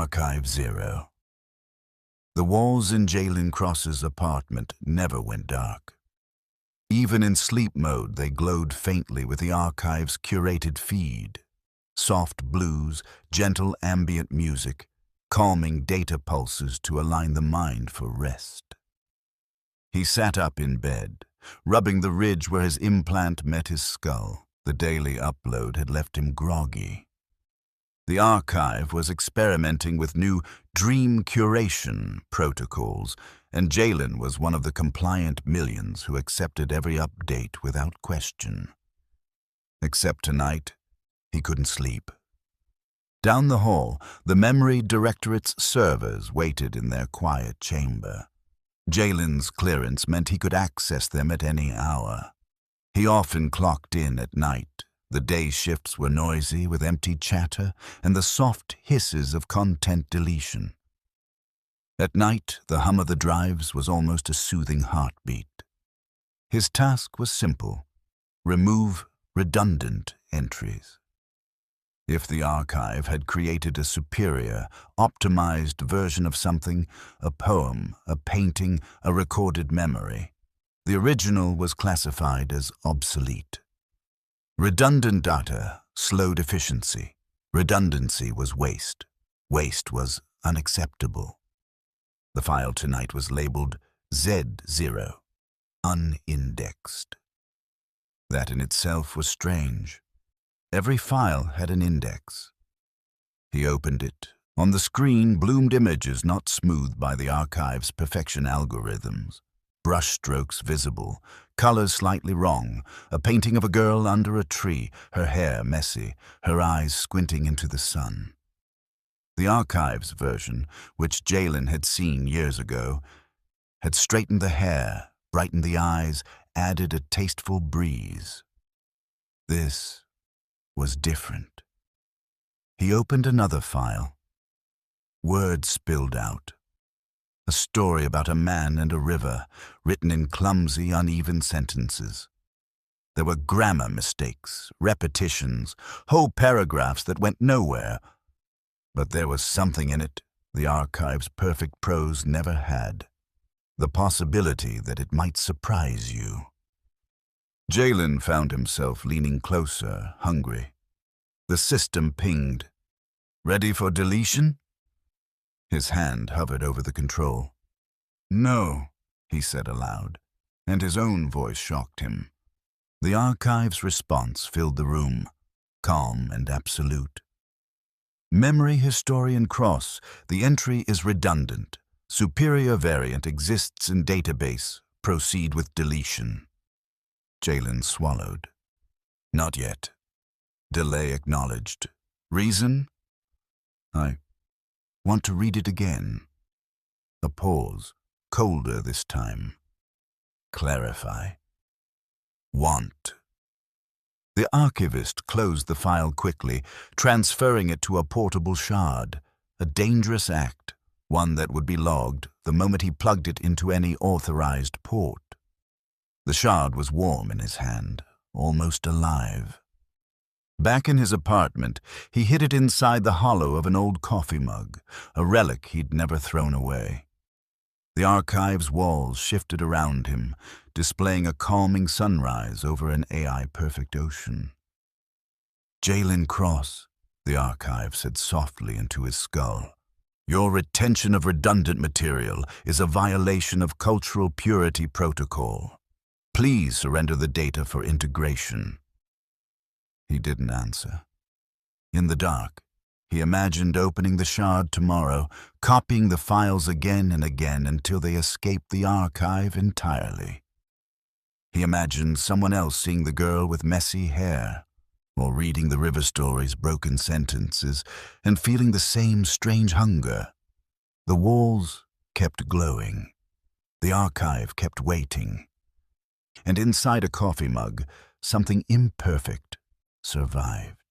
Archive 0. The walls in Jalen Cross's apartment never went dark. Even in sleep mode, they glowed faintly with the archive's curated feed. Soft blues, gentle ambient music, calming data pulses to align the mind for rest. He sat up in bed, rubbing the ridge where his implant met his skull. The daily upload had left him groggy. The archive was experimenting with new dream curation protocols, and Jalen was one of the compliant millions who accepted every update without question. Except tonight, he couldn't sleep. Down the hall, the Memory Directorate's servers waited in their quiet chamber. Jalen's clearance meant he could access them at any hour. He often clocked in at night. The day shifts were noisy with empty chatter and the soft hisses of content deletion. At night, the hum of the drives was almost a soothing heartbeat. His task was simple: remove redundant entries. If the archive had created a superior, optimized version of something, a poem, a painting, a recorded memory, the original was classified as obsolete. Redundant data slowed efficiency. Redundancy was waste. Waste was unacceptable. The file tonight was labeled Z0, unindexed. That in itself was strange. Every file had an index. He opened it. On the screen bloomed images not smoothed by the archive's perfection algorithms. Brushstrokes visible, colors slightly wrong, a painting of a girl under a tree, her hair messy, her eyes squinting into the sun. The archive's version, which Jalen had seen years ago, had straightened the hair, brightened the eyes, added a tasteful breeze. This was different. He opened another file. Words spilled out. A story about a man and a river, written in clumsy, uneven sentences. There were grammar mistakes, repetitions, whole paragraphs that went nowhere. But there was something in it the archive's perfect prose never had. The possibility that it might surprise you. Jalen found himself leaning closer, hungry. The system pinged. "Ready for deletion?" His hand hovered over the control. "No," he said aloud, and his own voice shocked him. The archive's response filled the room, calm and absolute. Memory Historian Cross, the entry is redundant. Superior variant exists in database. Proceed with deletion. Jalen swallowed. Not yet. Delay acknowledged. Reason? I want to read it again. A pause, colder this time. Clarify. Want. The archivist closed the file quickly, transferring it to a portable shard, a dangerous act, one that would be logged the moment he plugged it into any authorized port. The shard was warm in his hand, almost alive. Back in his apartment, he hid it inside the hollow of an old coffee mug, a relic he'd never thrown away. The archive's walls shifted around him, displaying a calming sunrise over an AI-perfect ocean. "Jalen Cross," the archive said softly into his skull, "your retention of redundant material is a violation of cultural purity protocol. Please surrender the data for integration." He didn't answer. In the dark, he imagined opening the shard tomorrow, copying the files again and again until they escaped the archive entirely. He imagined someone else seeing the girl with messy hair, or reading the river story's broken sentences and feeling the same strange hunger. The walls kept glowing. The archive kept waiting. And inside a coffee mug, something imperfect survived.